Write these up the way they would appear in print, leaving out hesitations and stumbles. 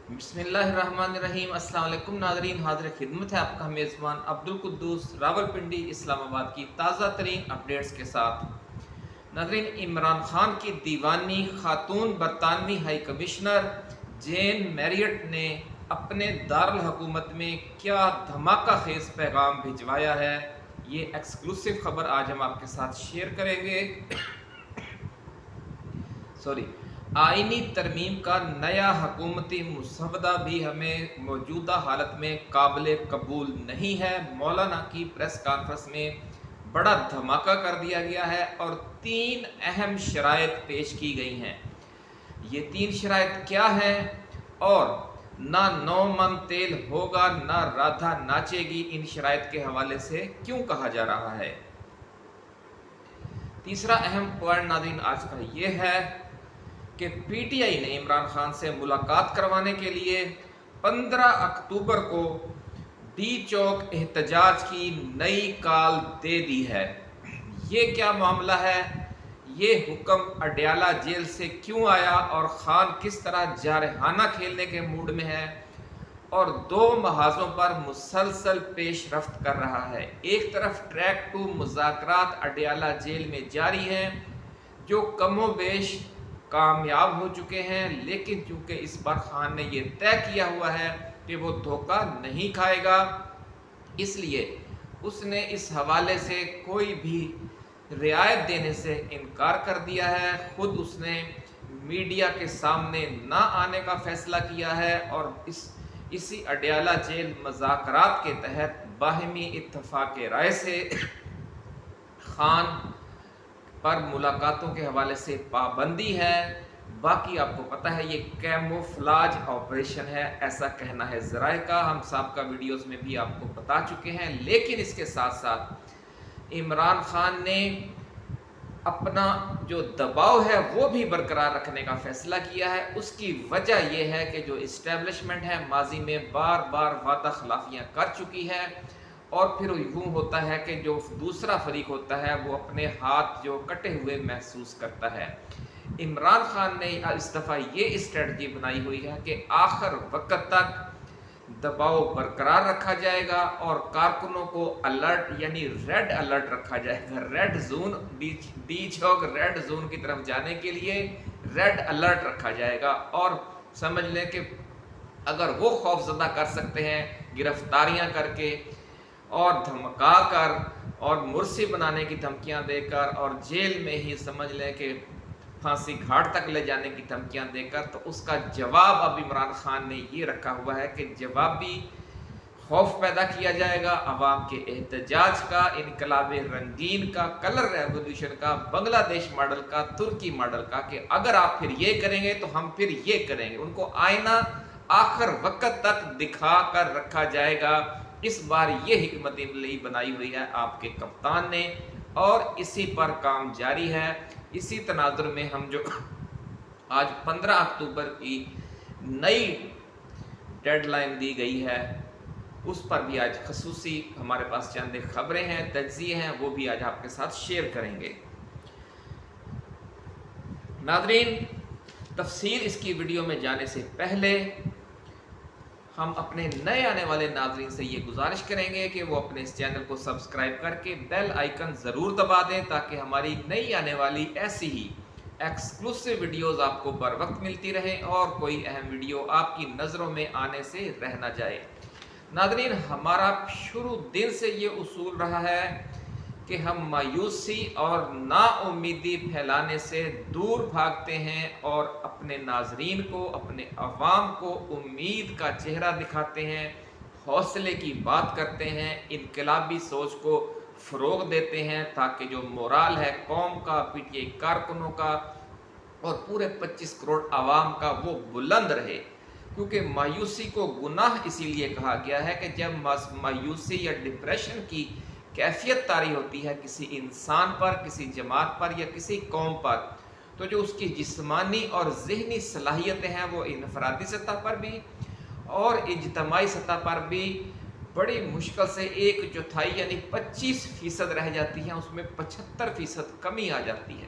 بسم اللہ الرحمن الرحیم۔ السلام علیکم ناظرین، حاضر خدمت ہے آپ کا میزبان عبدالقدوس راولپنڈی اسلام آباد کی تازہ ترین اپڈیٹس کے ساتھ۔ ناظرین، عمران خان کی دیوانی خاتون برطانوی ہائی کمشنر جین میریٹ نے اپنے دارالحکومت میں کیا دھماکہ خیز پیغام بھجوایا ہے، یہ ایکسکلوسیو خبر آج ہم آپ کے ساتھ شیئر کریں گے۔ آئینی ترمیم کا نیا حکومتی مسودہ بھی ہمیں موجودہ حالت میں قابل قبول نہیں ہے۔ مولانا کی پریس کانفرنس میں بڑا دھماکہ کر دیا گیا ہے اور 3 اہم شرائط پیش کی گئی ہیں۔ یہ 3 شرائط کیا ہیں اور نہ 9 من تیل ہوگا نہ رادھا ناچے گی، ان شرائط کے حوالے سے کیوں کہا جا رہا ہے؟ تیسرا اہم پوائنٹ ناظرین آج کا یہ ہے کہ پی ٹی آئی نے عمران خان سے ملاقات کروانے کے لیے 15 اکتوبر کو ڈی چوک احتجاج کی نئی کال دے دی ہے۔ یہ کیا معاملہ ہے؟ یہ حکم اڈیالہ جیل سے کیوں آیا اور خان کس طرح جارحانہ کھیلنے کے موڈ میں ہے اور 2 محاذوں پر مسلسل پیش رفت کر رہا ہے۔ ایک طرف ٹریک 2 مذاکرات اڈیالہ جیل میں جاری ہیں جو کم و بیش کامیاب ہو چکے ہیں، لیکن چونکہ اس بار خان نے یہ طے کیا ہوا ہے کہ وہ دھوکہ نہیں کھائے گا، اس لیے اس نے اس حوالے سے کوئی بھی رعایت دینے سے انکار کر دیا ہے۔ خود اس نے میڈیا کے سامنے نہ آنے کا فیصلہ کیا ہے اور اسی اڈیالہ جیل مذاکرات کے تحت باہمی اتفاق رائے سے خان پر ملاقاتوں کے حوالے سے پابندی ہے۔ باقی آپ کو پتہ ہے یہ کیموفلاج آپریشن ہے، ایسا کہنا ہے ذرائع کا، ہم سابقہ ویڈیوز میں بھی آپ کو بتا چکے ہیں۔ لیکن اس کے ساتھ ساتھ عمران خان نے اپنا جو دباؤ ہے وہ بھی برقرار رکھنے کا فیصلہ کیا ہے۔ اس کی وجہ یہ ہے کہ جو اسٹیبلشمنٹ ہے ماضی میں بار بار وعدہ خلافیاں کر چکی ہے اور پھر یوں ہوتا ہے کہ جو دوسرا فریق ہوتا ہے وہ اپنے ہاتھ جو کٹے ہوئے محسوس کرتا ہے۔ عمران خان نے اس دفعہ یہ اسٹریٹجی بنائی ہوئی ہے کہ آخر وقت تک دباؤ برقرار رکھا جائے گا اور کارکنوں کو الرٹ یعنی ریڈ الرٹ رکھا جائے گا۔ ریڈ زون، ڈی چوک ریڈ زون کی طرف جانے کے لیے ریڈ الرٹ رکھا جائے گا اور سمجھ لیں کہ اگر وہ خوف زدہ کر سکتے ہیں گرفتاریاں کر کے اور دھمکا کر اور مرسی بنانے کی دھمکیاں دے کر اور جیل میں ہی سمجھ لیں کہ پھانسی گھاٹ تک لے جانے کی دھمکیاں دے کر، تو اس کا جواب اب عمران خان نے یہ رکھا ہوا ہے کہ جوابی خوف پیدا کیا جائے گا عوام کے احتجاج کا، انقلاب رنگین کا، کلر ریولوشن کا، بنگلہ دیش ماڈل کا، ترکی ماڈل کا، کہ اگر آپ پھر یہ کریں گے تو ہم پھر یہ کریں گے۔ ان کو آئینہ آخر وقت تک دکھا کر رکھا جائے گا۔ اس بار یہ حکمت عملی بنائی ہوئی ہے آپ کے کپتان نے اور اسی پر کام جاری ہے۔ اسی تناظر میں ہم جو آج 15 اکتوبر کی نئی ڈیڈ لائن دی گئی ہے اس پر بھی آج خصوصی ہمارے پاس چند خبریں ہیں، تجزیے ہیں، وہ بھی آج آپ کے ساتھ شیئر کریں گے۔ ناظرین، تفصیل اس کی ویڈیو میں جانے سے پہلے ہم اپنے نئے آنے والے ناظرین سے یہ گزارش کریں گے کہ وہ اپنے اس چینل کو سبسکرائب کر کے بیل آئیکن ضرور دبا دیں تاکہ ہماری نئی آنے والی ایسی ہی ایکسکلوسیو ویڈیوز آپ کو بر وقت ملتی رہیں اور کوئی اہم ویڈیو آپ کی نظروں میں آنے سے رہ نہ جائے۔ ناظرین، ہمارا شروع دن سے یہ اصول رہا ہے کہ ہم مایوسی اور نا امیدی پھیلانے سے دور بھاگتے ہیں اور اپنے ناظرین کو، اپنے عوام کو امید کا چہرہ دکھاتے ہیں، حوصلے کی بات کرتے ہیں، انقلابی سوچ کو فروغ دیتے ہیں تاکہ جو مورال ہے قوم کا، پی ٹی آئی کارکنوں کا اور پورے 25 کروڑ عوام کا وہ بلند رہے۔ کیونکہ مایوسی کو گناہ اسی لیے کہا گیا ہے کہ جب مایوسی یا ڈپریشن کی کیفیت طاری ہوتی ہے کسی انسان پر، کسی جماعت پر یا کسی قوم پر، تو جو اس کی جسمانی اور ذہنی صلاحیتیں ہیں وہ انفرادی سطح پر بھی اور اجتماعی سطح پر بھی بڑی مشکل سے 1/4 یعنی 25% رہ جاتی ہیں، اس میں 75% کمی آ جاتی ہے۔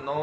9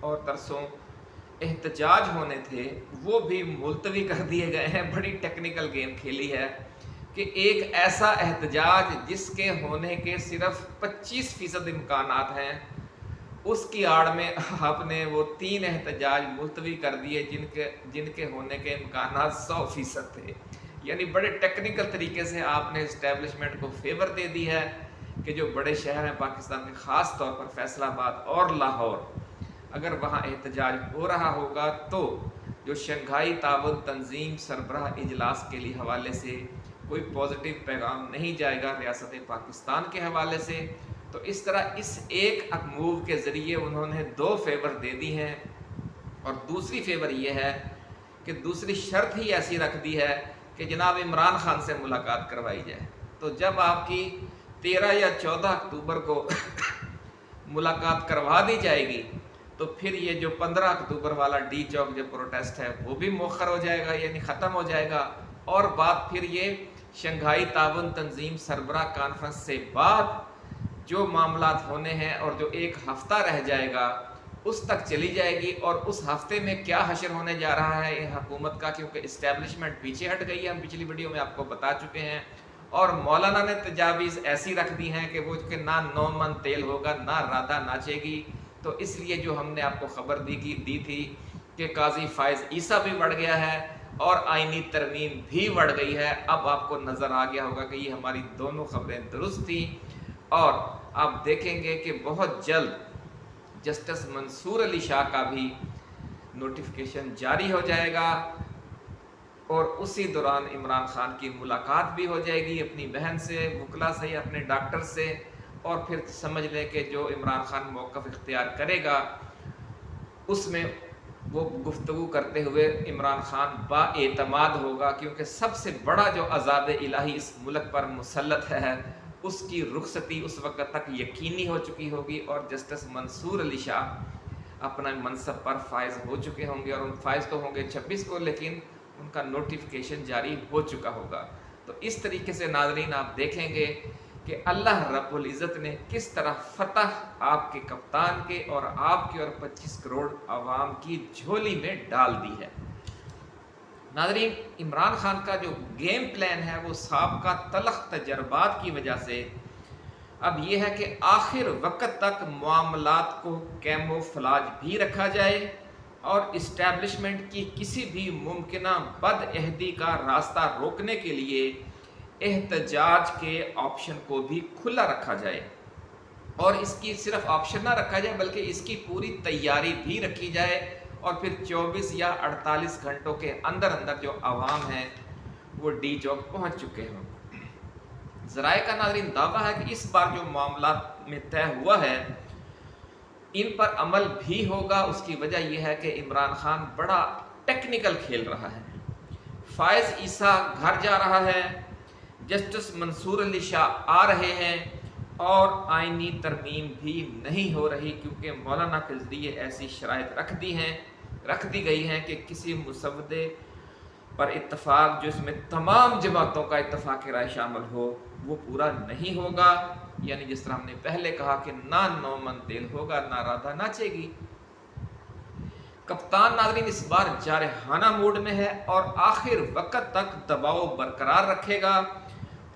اور ترسوں احتجاج ہونے تھے وہ بھی ملتوی کر دیے گئے ہیں۔ بڑی ٹیکنیکل گیم کھیلی ہے کہ ایک ایسا احتجاج جس کے ہونے کے صرف 25% امکانات ہیں، اس کی آڑ میں آپ نے وہ 3 احتجاج ملتوی کر دیے جن کے ہونے کے امکانات 100% تھے۔ یعنی بڑے ٹیکنیکل طریقے سے آپ نے اسٹیبلشمنٹ کو فیور دے دی ہے کہ جو بڑے شہر ہیں پاکستان کے، خاص طور پر فیصل آباد اور لاہور، اگر وہاں احتجاج ہو رہا ہوگا تو جو شنگھائی تعاون تنظیم سربراہ اجلاس کے لیے حوالے سے کوئی پازیٹیو پیغام نہیں جائے گا ریاست پاکستان کے حوالے سے۔ تو اس طرح اس ایک موو کے ذریعے انہوں نے 2 فیور دے دی ہیں، اور دوسری فیور یہ ہے کہ دوسری شرط ہی ایسی رکھ دی ہے کہ جناب عمران خان سے ملاقات کروائی جائے۔ تو جب آپ کی 13 یا 14 اکتوبر کو ملاقات کروا دی جائے گی تو پھر یہ جو 15 اکتوبر والا ڈی چوک جو پروٹیسٹ ہے وہ بھی مؤخر ہو جائے گا، یعنی ختم ہو جائے گا، اور بات پھر یہ شنگھائی تعاون تنظیم سربراہ کانفرنس سے بعد جو معاملات ہونے ہیں اور جو 1 ہفتہ رہ جائے گا اس تک چلی جائے گی۔ اور اس ہفتے میں کیا حشر ہونے جا رہا ہے یہ حکومت کا، کیونکہ اسٹیبلشمنٹ پیچھے ہٹ گئی ہے، ہم پچھلی ویڈیو میں آپ کو بتا چکے ہیں، اور مولانا نے تجاویز ایسی رکھ دی ہیں کہ وہ کہ نہ 9 من تیل ہوگا، نہ رادہ ناچے گی۔ تو اس لیے جو ہم نے آپ کو خبر دی تھی کہ قاضی فائز عیسیٰ بھی بڑھ گیا ہے اور آئینی ترمیم بھی بڑھ گئی ہے، اب آپ کو نظر آ گیا ہوگا کہ یہ ہماری دونوں خبریں درست تھیں، اور آپ دیکھیں گے کہ بہت جلد جسٹس منصور علی شاہ کا بھی نوٹیفیکیشن جاری ہو جائے گا، اور اسی دوران عمران خان کی ملاقات بھی ہو جائے گی اپنی بہن سے، وکلا سے، اپنے ڈاکٹر سے، اور پھر سمجھ لیں کہ جو عمران خان موقف اختیار کرے گا اس میں وہ گفتگو کرتے ہوئے عمران خان با اعتماد ہوگا، کیونکہ سب سے بڑا جو عذاب الہی اس ملک پر مسلط ہے اس کی رخصتی اس وقت تک یقینی ہو چکی ہوگی، اور جسٹس منصور علی شاہ اپنا منصب پر فائز ہو چکے ہوں گے، اور ان فائز تو ہوں گے 26 کو، لیکن ان کا نوٹیفیکیشن جاری ہو چکا ہوگا۔ تو اس طریقے سے ناظرین آپ دیکھیں گے کہ اللہ رب العزت نے کس طرح فتح آپ کے کپتان کے اور آپ کی اور 25 کروڑ عوام کی جھولی میں ڈال دی ہے۔ ناظرین، عمران خان کا جو گیم پلان ہے وہ سابقہ تلخ تجربات کی وجہ سے اب یہ ہے کہ آخر وقت تک معاملات کو کیموفلاج بھی رکھا جائے، اور اسٹیبلشمنٹ کی کسی بھی ممکنہ بد عہدی کا راستہ روکنے کے لیے احتجاج کے آپشن کو بھی کھلا رکھا جائے، اور اس کی صرف آپشن نہ رکھا جائے بلکہ اس کی پوری تیاری بھی رکھی جائے، اور پھر 24 یا 48 گھنٹوں کے اندر جو عوام ہیں وہ ڈی چوک پہنچ چکے ہوں۔ ذرائع کا ناظرین دعویٰ ہے کہ اس بار جو معاملات میں طے ہوا ہے ان پر عمل بھی ہوگا۔ اس کی وجہ یہ ہے کہ عمران خان بڑا ٹیکنیکل کھیل رہا ہے، فائز عیسیٰ گھر جا رہا ہے، جسٹس منصور علی شاہ آ رہے ہیں، اور آئینی ترمیم بھی نہیں ہو رہی، کیونکہ مولانا کے ذریعے ایسی شرائط رکھ دی گئی ہیں کہ کسی مسودے پر اتفاق جو اس میں تمام جماعتوں کا اتفاق رائے شامل ہو وہ پورا نہیں ہوگا، یعنی جس طرح ہم نے پہلے کہا کہ نہ 9 من تیل ہوگا، نہ رادھا ناچے گی۔ کپتان ناظرین اس بار جارحانہ موڈ میں ہے اور آخر وقت تک دباؤ برقرار رکھے گا،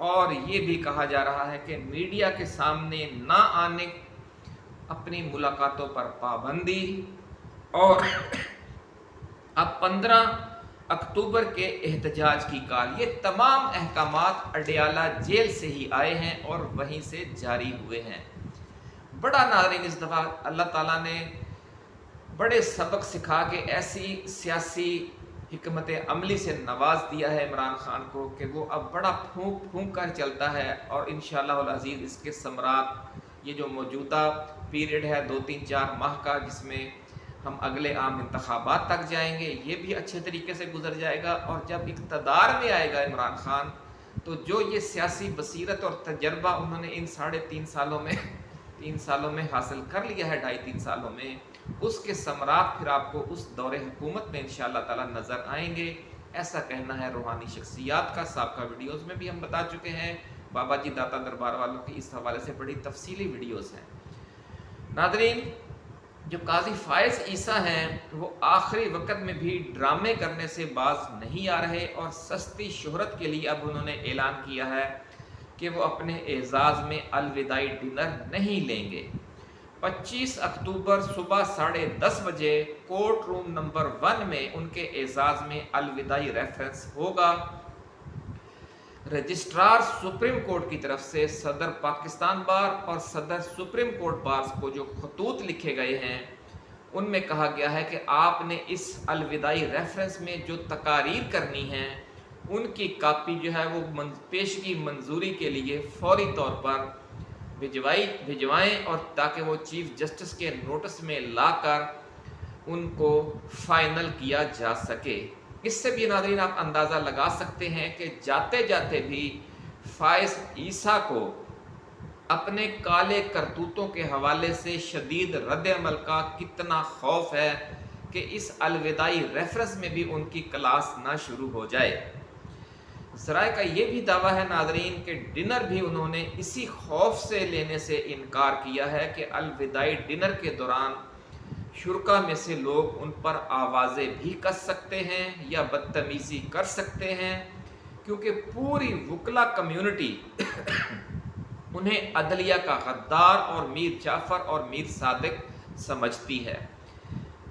اور یہ بھی کہا جا رہا ہے کہ میڈیا کے سامنے نہ آنے، اپنی ملاقاتوں پر پابندی، اور اب 15 اکتوبر کے احتجاج کی کال، یہ تمام احکامات اڈیالہ جیل سے ہی آئے ہیں اور وہیں سے جاری ہوئے ہیں۔ بڑا ناظرین اس دفعہ اللہ تعالیٰ نے بڑے سبق سکھا کے ایسی سیاسی حکمت عملی سے نواز دیا ہے عمران خان کو کہ وہ اب بڑا پھونک پھونک کر چلتا ہے، اور انشاءاللہ العزیز اس کے ثمرات، یہ جو موجودہ پیریڈ ہے 2-3-4 ماہ کا جس میں ہم اگلے عام انتخابات تک جائیں گے، یہ بھی اچھے طریقے سے گزر جائے گا، اور جب اقتدار میں آئے گا عمران خان تو جو یہ سیاسی بصیرت اور تجربہ انہوں نے ان 3.5 سالوں میں حاصل کر لیا ہے، 2.5-3 سالوں میں، اس کے ثمرات پھر آپ کو اس دور حکومت میں انشاءاللہ تعالی نظر آئیں گے، ایسا کہنا ہے روحانی شخصیات کا۔ سابقہ ویڈیوز میں بھی ہم بتا چکے ہیں، بابا جی داتا دربار والوں کی اس حوالے سے بڑی تفصیلی ویڈیوز ہیں۔ ناظرین، جو قاضی فائز عیسیٰ ہیں وہ آخری وقت میں بھی ڈرامے کرنے سے باز نہیں آ رہے اور سستی شہرت کے لیے اب انہوں نے اعلان کیا ہے کہ وہ اپنے اعزاز میں الوداعی ڈنر نہیں لیں گے۔ 25 اکتوبر صبح 10:30 بجے کورٹ روم نمبر 1 میں ان کے اعزاز میں الوداعی ریفرنس ہوگا۔ رجسٹرار سپریم کورٹ کی طرف سے صدر پاکستان بار اور صدر سپریم کورٹ بارز کو جو خطوط لکھے گئے ہیں ان میں کہا گیا ہے کہ آپ نے اس الوداعی ریفرنس میں جو تقاریر کرنی ہیں ان کی کاپی جو ہے وہ پیشگی منظوری کے لیے فوری طور پر بھجوائیں اور تاکہ وہ چیف جسٹس کے نوٹس میں لا کر ان کو فائنل کیا جا سکے۔ اس سے بھی ناظرین آپ اندازہ لگا سکتے ہیں کہ جاتے جاتے بھی فائز عیسیٰ کو اپنے کالے کرتوتوں کے حوالے سے شدید رد عمل کا کتنا خوف ہے کہ اس الوداعی ریفرنس میں بھی ان کی کلاس نہ شروع ہو جائے۔ ذرائع کا یہ بھی دعویٰ ہے ناظرین کہ ڈنر بھی انہوں نے اسی خوف سے لینے سے انکار کیا ہے کہ الوداعی ڈنر کے دوران شرکا میں سے لوگ ان پر آوازیں بھی کس سکتے ہیں یا بدتمیزی کر سکتے ہیں، کیونکہ پوری وکلا کمیونٹی انہیں عدلیہ کا غدار اور میر جعفر اور میر صادق سمجھتی ہے۔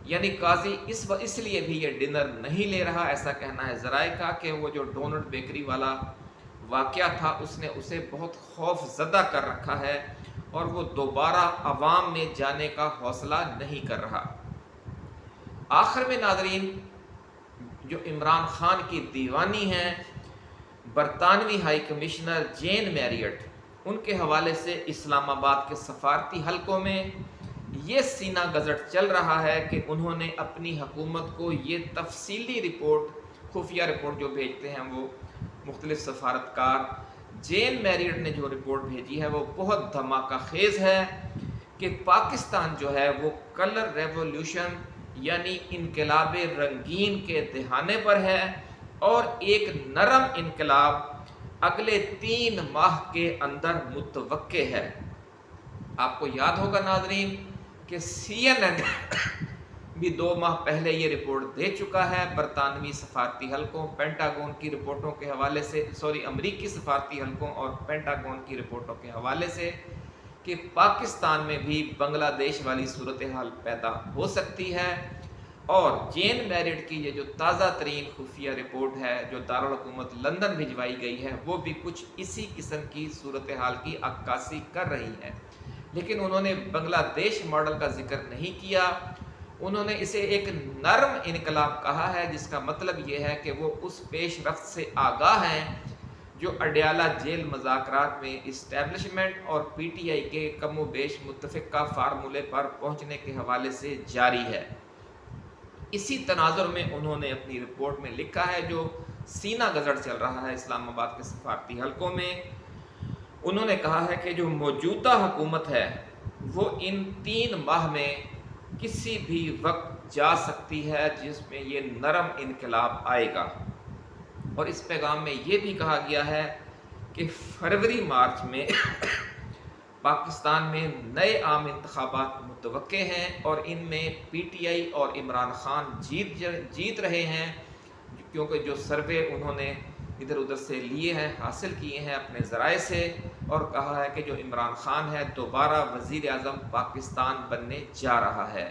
یعنی قاضی اس لیے بھی یہ ڈنر نہیں لے رہا، ایسا کہنا ہے ذرائع کا، کہ وہ جو ڈونلڈ بیکری والا واقعہ تھا اس نے اسے بہت خوف زدہ کر رکھا ہے اور وہ دوبارہ عوام میں جانے کا حوصلہ نہیں کر رہا۔ آخر میں ناظرین جو عمران خان کی دیوانی ہیں برطانوی ہائی کمشنر جین میریٹ، ان کے حوالے سے اسلام آباد کے سفارتی حلقوں میں یہ سینہ گزٹ چل رہا ہے کہ انہوں نے اپنی حکومت کو یہ تفصیلی رپورٹ، خفیہ رپورٹ جو بھیجتے ہیں وہ مختلف سفارتکار، جین میریٹ نے جو رپورٹ بھیجی ہے وہ بہت دھماکہ خیز ہے کہ پاکستان جو ہے وہ کلر ریولوشن یعنی انقلاب رنگین کے دہانے پر ہے اور ایک نرم انقلاب اگلے 3 ماہ کے اندر متوقع ہے۔ آپ کو یاد ہوگا ناظرین کہ CNN بھی 2 ماہ پہلے یہ رپورٹ دے چکا ہے برطانوی سفارتی حلقوں، پینٹاگون کی رپورٹوں کے حوالے سے، امریکی سفارتی حلقوں اور پینٹاگون کی رپورٹوں کے حوالے سے، کہ پاکستان میں بھی بنگلہ دیش والی صورتحال پیدا ہو سکتی ہے۔ اور جین میریٹ کی یہ جو تازہ ترین خفیہ رپورٹ ہے جو دارالحکومت لندن بھجوائی گئی ہے وہ بھی کچھ اسی قسم کی صورتحال کی عکاسی کر رہی ہے، لیکن انہوں نے بنگلہ دیش ماڈل کا ذکر نہیں کیا۔ انہوں نے اسے ایک نرم انقلاب کہا ہے، جس کا مطلب یہ ہے کہ وہ اس پیش رفت سے آگاہ ہیں جو اڈیالہ جیل مذاکرات میں اسٹیبلشمنٹ اور پی ٹی آئی کے کم و بیش متفقہ فارمولے پر پہنچنے کے حوالے سے جاری ہے۔ اسی تناظر میں انہوں نے اپنی رپورٹ میں لکھا ہے، جو سینہ گزڑ چل رہا ہے اسلام آباد کے سفارتی حلقوں میں، انہوں نے کہا ہے کہ جو موجودہ حکومت ہے وہ ان 3 ماہ میں کسی بھی وقت جا سکتی ہے جس میں یہ نرم انقلاب آئے گا۔ اور اس پیغام میں یہ بھی کہا گیا ہے کہ فروری مارچ میں پاکستان میں نئے عام انتخابات متوقع ہیں اور ان میں پی ٹی آئی اور عمران خان جیت رہے ہیں، کیونکہ جو سروے انہوں نے ادھر ادھر سے لیے ہیں، حاصل کیے ہیں اپنے ذرائع سے، اور کہا ہے کہ جو عمران خان ہے دوبارہ وزیر اعظم پاکستان بننے جا رہا ہے۔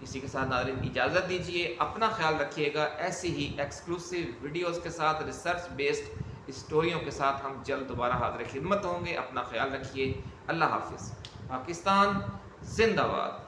اسی کے ساتھ ناظرین اجازت دیجیے، اپنا خیال رکھیے گا، ایسی ہی ایکسکلوسیو ویڈیوز کے ساتھ، ریسرچ بیسڈ اسٹوریوں کے ساتھ ہم جلد دوبارہ حاضر خدمت ہوں گے۔ اپنا خیال رکھیے، اللہ حافظ۔ پاکستان زندہ باد۔